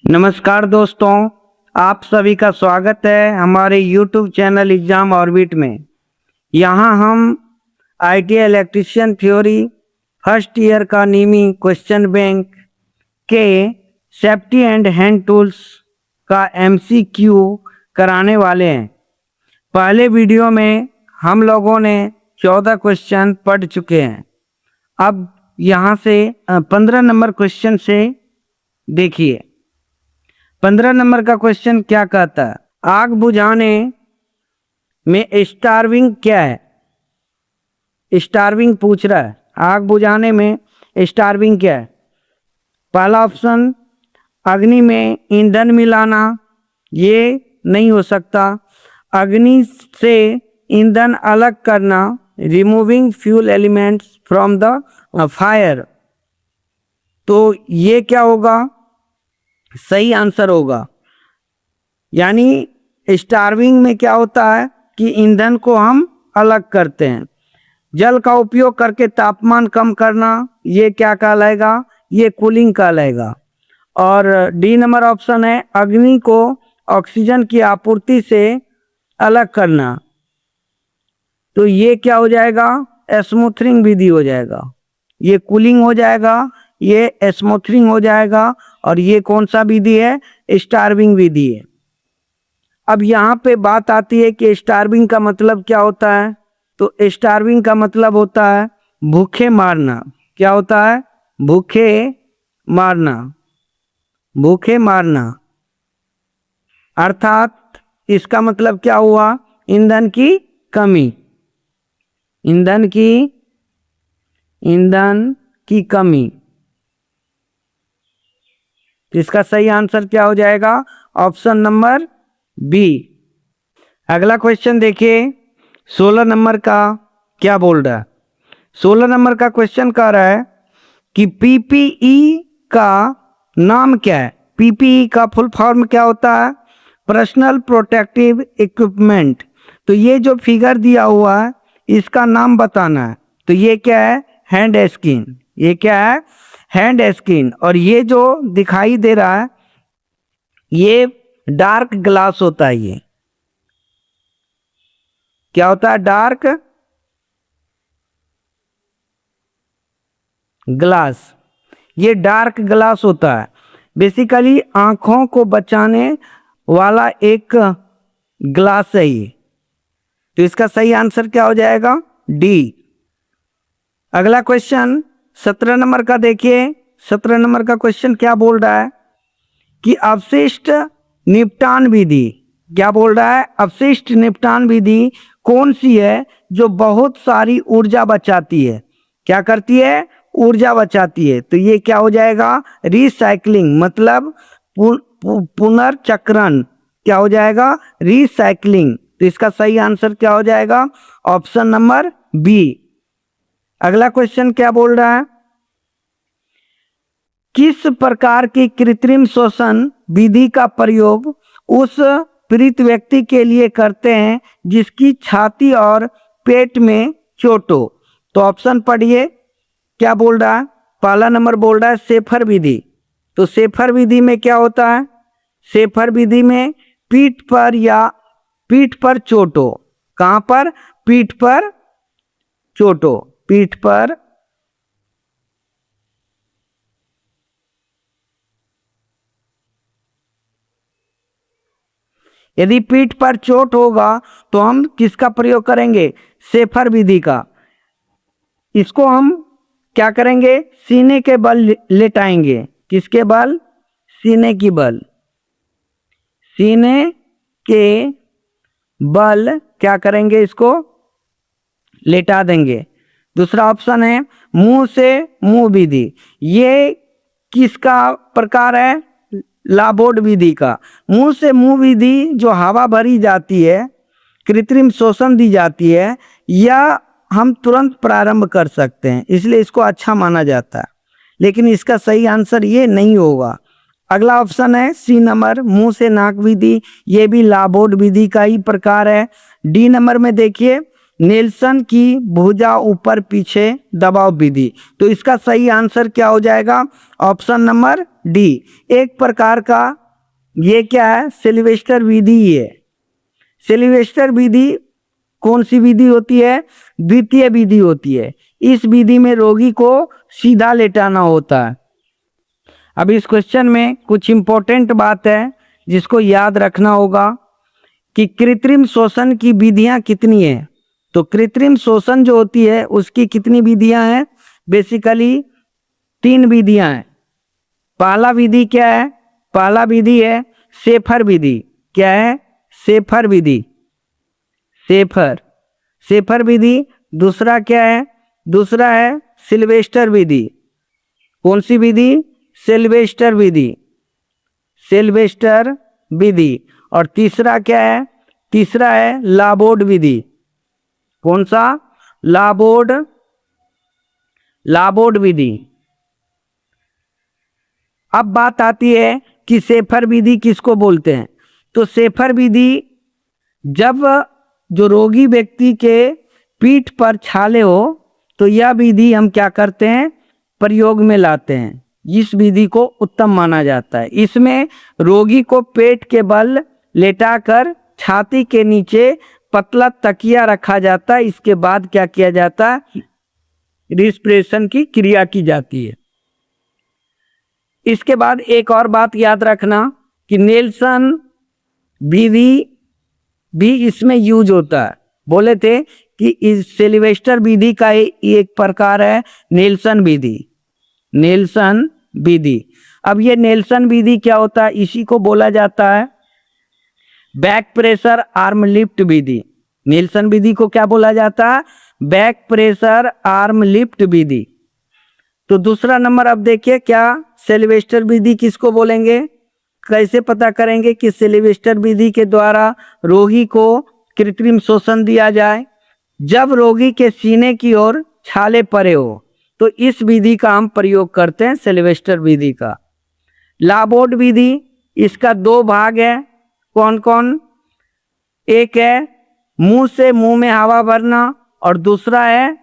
नमस्कार दोस्तों, आप सभी का स्वागत है हमारे YouTube चैनल एग्जाम ऑर्बिट में। यहाँ हम IT electrician theory first year का नीमी क्वेश्चन बैंक के सेफ्टी एंड हैंड टूल्स का MCQ कराने वाले हैं। पहले वीडियो में हम लोगों ने 14 क्वेश्चन पढ़ चुके हैं। अब यहाँ से 15 नंबर क्वेश्चन से देखिए। 15 नंबर का क्वेश्चन क्या कहता है? आग बुझाने में स्टार्विंग क्या है? स्टार्विंग पूछ रहा है, आग बुझाने में स्टार्विंग क्या है? पहला ऑप्शन अग्नि में ईंधन मिलाना, ये नहीं हो सकता। अग्नि से ईंधन अलग करना, removing fuel elements from the fire, तो ये क्या होगा? सही आंसर होगा। यानी स्टार्विंग में क्या होता है कि ईंधन को हम अलग करते हैं। जल का उपयोग करके तापमान कम करना, ये क्या कहलाएगा? ये कूलिंग कहलाएगा। और डी नंबर ऑप्शन है अग्नि को ऑक्सीजन की आपूर्ति से अलग करना, तो ये क्या हो जाएगा? स्मूथरिंग विधि हो जाएगा। ये कूलिंग हो जाएगा, ये स्मूथरिंग हो जाएगा, और ये कौन सा विधि है? स्टार्विंग विधि है। अब यहाँ पे बात आती है कि स्टार्विंग का मतलब क्या होता है? तो स्टार्विंग का मतलब होता है भूखे मारना। क्या होता है? भूखे मारना। भूखे मारना अर्थात इसका मतलब क्या हुआ? ईंधन की कमी। ईंधन की कमी। इसका सही आंसर क्या हो जाएगा? Option number B. अगला क्वेश्चन देखिए, 16 नंबर का क्या बोल रहा है? 16 नंबर का क्वेश्चन कह रहा है कि PPE का नाम क्या है? PPE का फुल फॉर्म क्या होता है? Personal protective equipment. तो ये जो फिगर दिया हुआ है इसका नाम बताना है। तो ये क्या है? Hand skin. ये क्या है? Hand skin. और ये जो दिखाई दे रहा है ये डार्क ग्लास होता है। ये क्या होता है? Dark glass. ये डार्क ग्लास होता है। बेसिकली आंखों को बचाने वाला एक ग्लास है ये। तो इसका सही आंसर क्या हो जाएगा? डी। अगला क्वेश्चन 17 नंबर का देखिए। 17 नंबर का क्वेश्चन क्या बोल रहा है कि अवशिष्ट निपटान विधि। क्या बोल रहा है? अवशिष्ट निपटान विधि कौन सी है जो बहुत सारी ऊर्जा बचाती है? क्या करती है? ऊर्जा बचाती है। तो ये क्या हो जाएगा? रिसाइकलिंग, मतलब पुनर्चक्रण। क्या हो जाएगा? रिसाइकलिंग। तो इसका सही आंसर क्या हो जाएगा? Option number B. अगला क्वेश्चन क्या बोल रहा है? किस प्रकार की कृत्रिम श्वसन विधि का प्रयोग उस पीड़ित व्यक्ति के लिए करते हैं जिसकी छाती और पेट में चोट हो? तो ऑप्शन पढ़िए, क्या बोल रहा है? पहला नंबर बोल रहा है शेफर विधि। तो शेफर विधि में क्या होता है? शेफर विधि में पीठ पर चोट हो। कहाँ पर? पीठ पर चोट हो। पीठ पर यदि पीठ पर चोट होगा तो हम किसका प्रयोग करेंगे? शेफर विधि का। इसको हम क्या करेंगे? सीने के बल लेटाएंगे। किसके बल? सीने की बल। सीने के बल क्या करेंगे? इसको लेटा देंगे। दूसरा ऑप्शन है मुंह से मुंह विधि। ये किसका प्रकार है? लाबोर्ड विधि का। मुंह से मुंह विधि जो हवा भरी जाती है, कृत्रिम श्वसन दी जाती है, या हम तुरंत प्रारंभ कर सकते हैं, इसलिए इसको अच्छा माना जाता है। लेकिन इसका सही आंसर ये नहीं होगा। अगला ऑप्शन है सी नंबर, मुंह से नाक विधि। ये भी लाबोर्ड विधि का ही प्रकार है। डी नंबर में देखिए, नेल्सन की भुजा ऊपर पीछे दबाव विधि। तो इसका सही आंसर क्या हो जाएगा? Option number D. एक प्रकार का ये क्या है? सिल्वेस्टर विधि ही है। सिल्वेस्टर विधि कौन सी विधि होती है? द्वितीय विधि होती है। इस विधि में रोगी को सीधा लेटाना होता है। अब इस क्वेश्चन में कुछ इंपॉर्टेंट बात है जिसको याद रखना होगा कि कृत्रिम शोषण की विधियां कितनी है। तो कृत्रिम शोषण जो होती है उसकी कितनी विधियां हैं? बेसिकली 3 विधियां हैं। पहला विधि क्या है? पहला विधि है शेफर विधि। क्या है? शेफर विधि। शेफर विधि। दूसरा क्या है? दूसरा है सिल्वेस्टर विधि। कौन सी विधि? सिल्वेस्टर विधि। सिल्वेस्टर विधि। और तीसरा क्या है? तीसरा है लाबोर्ड विधि। कौन सा? लाबोर्ड विधि। अब बात आती है कि शेफर विधि किसको बोलते हैं। तो शेफर विधि जब जो रोगी व्यक्ति के पीठ पर छाले हो तो यह विधि हम क्या करते हैं? प्रयोग में लाते हैं। इस विधि को उत्तम माना जाता है। इसमें रोगी को पेट के बल लेटाकर छाती के नीचे पतला तकिया रखा जाता है। इसके बाद क्या किया जाता है? रिस्पिरेशन की क्रिया की जाती है। इसके बाद एक और बात याद रखना कि नेल्सन विधि भी इसमें यूज होता है। बोले थे कि इस सिल्वेस्टर विधि का एक प्रकार है नेल्सन विधि। नेल्सन विधि। अब ये नेल्सन विधि क्या होता है? इसी को बोला जाता है बैक प्रेशर आर्म लिफ्ट विधि। नेल्सन विधि को क्या बोला जाता है? बैक प्रेशर आर्म लिफ्ट विधि। तो दूसरा नंबर अब देखिए, क्या सिल्वेस्टर विधि किसको बोलेंगे? कैसे पता करेंगे कि सिल्वेस्टर विधि के द्वारा रोगी को कृत्रिम शोषण दिया जाए? जब रोगी के सीने की ओर छाले पड़े हो तो इस विधि का हम प्रयोग करते हैं, सिल्वेस्टर विधि का। लाबोर्ड विधि, इसका 2 भाग है। कौन कौन? एक है मुंह से मुंह में हवा भरना और दूसरा है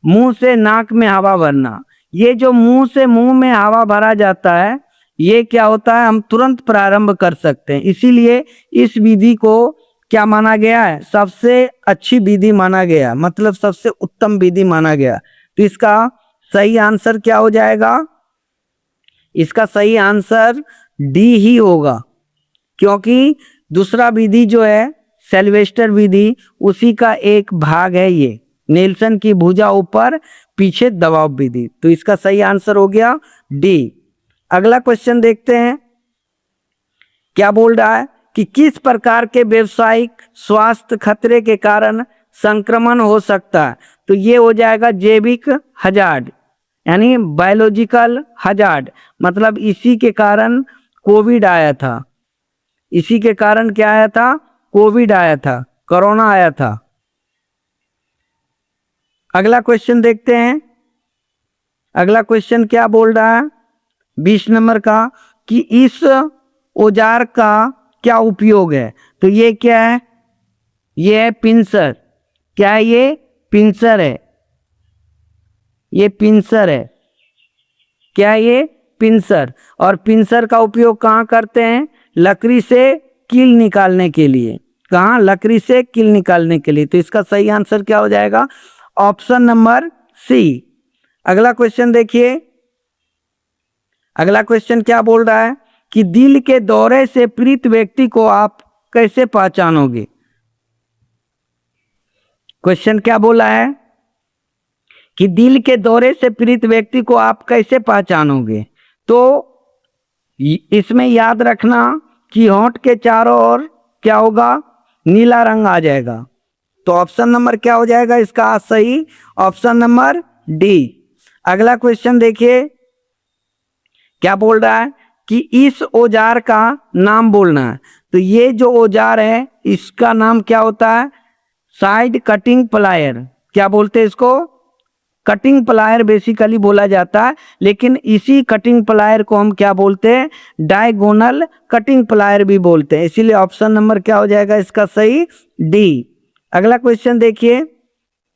मुंह से नाक में हवा भरना। ये जो मुंह से मुंह में हवा भरा जाता है ये क्या होता है? हम तुरंत प्रारंभ कर सकते हैं। इसीलिए इस विधि को क्या माना गया है? सबसे अच्छी विधि माना गया, मतलब सबसे उत्तम विधि माना गया। तो इसका सही आंसर क्या हो जाएगा? इसका सही आंसर डी ही होगा, क्योंकि दूसरा विधि जो है सिल्वेस्टर विधि उसी का एक भाग है ये नेल्सन की भुजा ऊपर पीछे दबाव विधि। तो इसका सही आंसर हो गया डी। अगला क्वेश्चन देखते हैं। क्या बोल रहा है कि किस प्रकार के व्यावसायिक स्वास्थ्य खतरे के कारण संक्रमण हो सकता है? तो ये हो जाएगा जैविक हजार्ड, यानी बायोलॉजिकल हजार्ड। मतलब इसी के कारण कोविड आया था। इसी के कारण क्या आया था? कोविड आया था, कोरोना आया था। अगला क्वेश्चन देखते हैं। अगला क्वेश्चन क्या बोल रहा है 20 नंबर का, कि इस औजार का क्या उपयोग है? तो ये क्या है? ये है पिंसर। क्या है ये? पिंसर है। ये पिंसर है। क्या है ये? पिंसर। और पिंसर का उपयोग कहाँ करते हैं? लकड़ी से कील निकालने के लिए। कहाँ? लकड़ी से कील निकालने के लिए। तो इसका सही आंसर क्या हो जाएगा? Option number C. अगला क्वेश्चन देखिए। अगला क्वेश्चन क्या बोल रहा है कि दिल के दौरे से पीड़ित व्यक्ति को आप कैसे पहचानोगे? क्वेश्चन क्या बोला है कि दिल के दौरे से पीड़ित व्यक्ति को आप कैसे पहचानोगे? तो इसमें याद रखना कि होंठ के चारों ओर क्या होगा? नीला रंग आ जाएगा। तो ऑप्शन नंबर क्या हो जाएगा इसका सही? Option number D. अगला क्वेश्चन देखिए। क्या बोल रहा है कि इस औजार का नाम बोलना है। तो ये जो औजार है इसका नाम क्या होता है? Side cutting plier. क्या बोलते हैं इसको? कटिंग प्लायर बेसिकली बोला जाता है, लेकिन इसी कटिंग प्लायर को हम क्या बोलते हैं? डायगोनल कटिंग प्लायर भी बोलते हैं। इसीलिए ऑप्शन नंबर क्या हो जाएगा इसका सही? डी। अगला क्वेश्चन देखिए।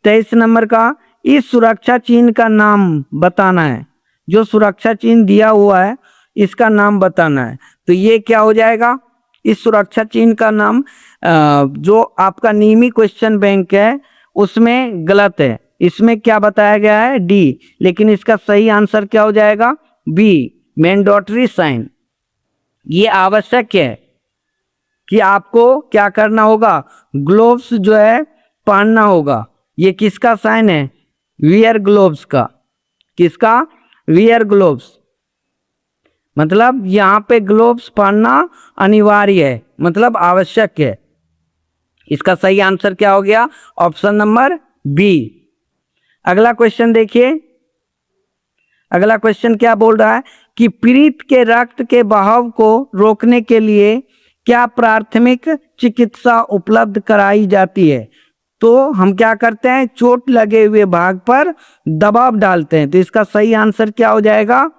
23 नंबर का, इस सुरक्षा चिन्ह का नाम बताना है। जो सुरक्षा चिन्ह दिया हुआ है इसका नाम बताना है। तो ये क्या हो जाएगा, इस सुरक्षा चिन्ह का नाम जो आपका नियमी क्वेश्चन बैंक है उसमें गलत है। इसमें क्या बताया गया है, डी, लेकिन इसका सही आंसर क्या हो जाएगा, बी, मैंडेटरी साइन। ये आवश्यक है कि आपको क्या करना होगा, ग्लोव्स जो है पहनना होगा। ये किसका साइन है, वियर ग्लोव्स का। किसका, वियर ग्लोव्स, मतलब यहाँ पे ग्लोव्स पहनना अनिवार्य है, मतलब आवश्यक है। इसका सही आंसर क्या हो गया, ऑप्शन नंबर बी। अगला क्वेश्चन देखिए, अगला क्वेश्चन क्या बोल रहा है कि पीड़ित के रक्त के बहाव को रोकने के लिए क्या प्राथमिक चिकित्सा उपलब्ध कराई जाती है। तो हम क्या करते हैं, चोट लगे हुए भाग पर दबाव डालते हैं। तो इसका सही आंसर क्या हो जाएगा,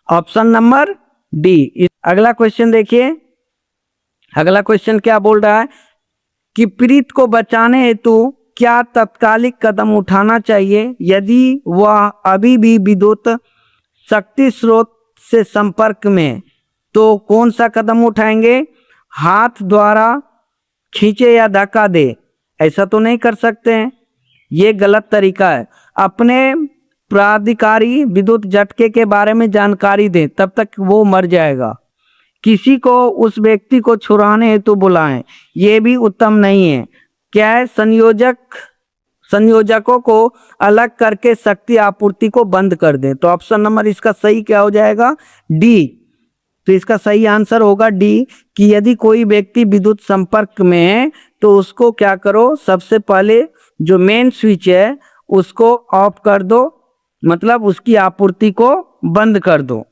ऑप्शन नंबर डी। अगला क्वेश्चन देखिए, अगला क्वेश्चन क्या बोल रहा है कि पीड़ित को बचाने हेतु क्या तत्कालिक कदम उठाना चाहिए यदि वह अभी भी विद्युत शक्ति स्रोत से संपर्क में। तो कौन सा कदम उठाएंगे, हाथ द्वारा खींचे या धक्का दे, ऐसा तो नहीं कर सकते हैं, ये गलत तरीका है। अपने प्राधिकारी विद्युत झटके के बारे में जानकारी दें, तब तक वो मर जाएगा। किसी को उस व्यक्ति को छुड़ाने हेतु बुलाएं, ये भी उत्तम नहीं है। क्या है, संयोजकों को अलग करके शक्ति आपूर्ति को बंद कर दें। तो ऑप्शन नंबर इसका सही क्या हो जाएगा, डी। तो इसका सही आंसर होगा डी, कि यदि कोई व्यक्ति विद्युत संपर्क में है तो उसको क्या करो, सबसे पहले जो मेन स्विच है उसको ऑफ कर दो, मतलब उसकी आपूर्ति को बंद कर दो।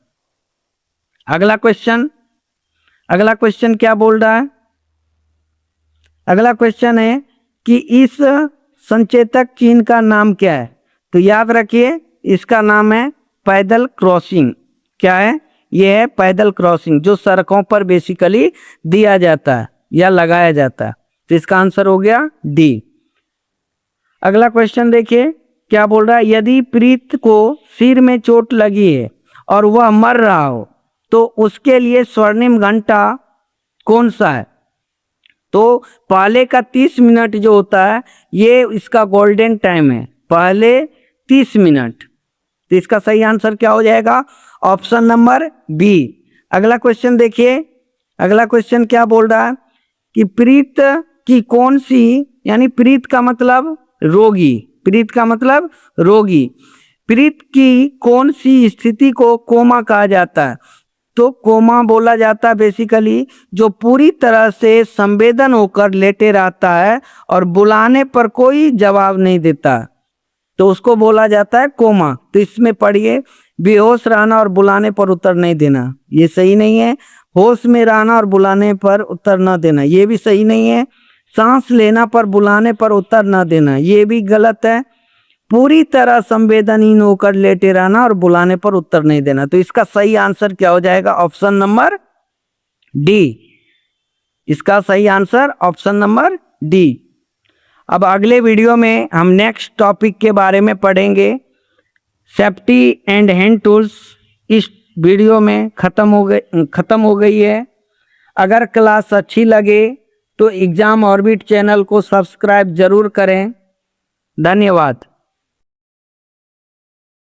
अगला क्वेश्चन, अगला क्वेश्चन क्या बोल रहा है, अगला क्वेश्चन है कि इस संचेतक चिन्ह का नाम क्या है। तो याद रखिए इसका नाम है पैदल क्रॉसिंग। क्या है, यह है पैदल क्रॉसिंग, जो सड़कों पर बेसिकली दिया जाता है या लगाया जाता है। तो इसका आंसर हो गया डी। अगला क्वेश्चन देखिए क्या बोल रहा है, यदि पीड़ित को सिर में चोट लगी है और वह मर रहा हो तो उसके लिए स्वर्णिम घंटा कौन सा है। तो पहले का 30 मिनट जो होता है ये इसका गोल्डन टाइम है, पहले 30 मिनट। तो इसका सही आंसर क्या हो जाएगा, ऑप्शन नंबर बी। अगला क्वेश्चन देखिए, अगला क्वेश्चन क्या बोल रहा है कि पीड़ित की कौन सी, यानी पीड़ित का मतलब रोगी, पीड़ित का मतलब रोगी, पीड़ित की कौन सी स्थिति को कोमा कहा जाता है। तो कोमा बोला जाता है बेसिकली जो पूरी तरह से संवेदन होकर लेटे रहता है और बुलाने पर कोई जवाब नहीं देता, तो उसको बोला जाता है कोमा। तो इसमें पढ़िए, बेहोश रहना और बुलाने पर उत्तर नहीं देना, ये सही नहीं है। होश में रहना और बुलाने पर उत्तर न देना, ये भी सही नहीं है। सांस लेना पर बुलाने पर उत्तर न देना, ये भी गलत है। पूरी तरह संवेदनहीन होकर लेटे रहना और बुलाने पर उत्तर नहीं देना। तो इसका सही आंसर क्या हो जाएगा, ऑप्शन नंबर डी। इसका सही आंसर ऑप्शन नंबर डी। अब अगले वीडियो में हम नेक्स्ट टॉपिक के बारे में पढ़ेंगे, सेफ्टी एंड हैंड टूल्स। इस वीडियो में ख़त्म हो गई है। अगर क्लास अच्छी लगे तो एग्जाम ऑर्बिट चैनल को सब्सक्राइब जरूर करें। धन्यवाद।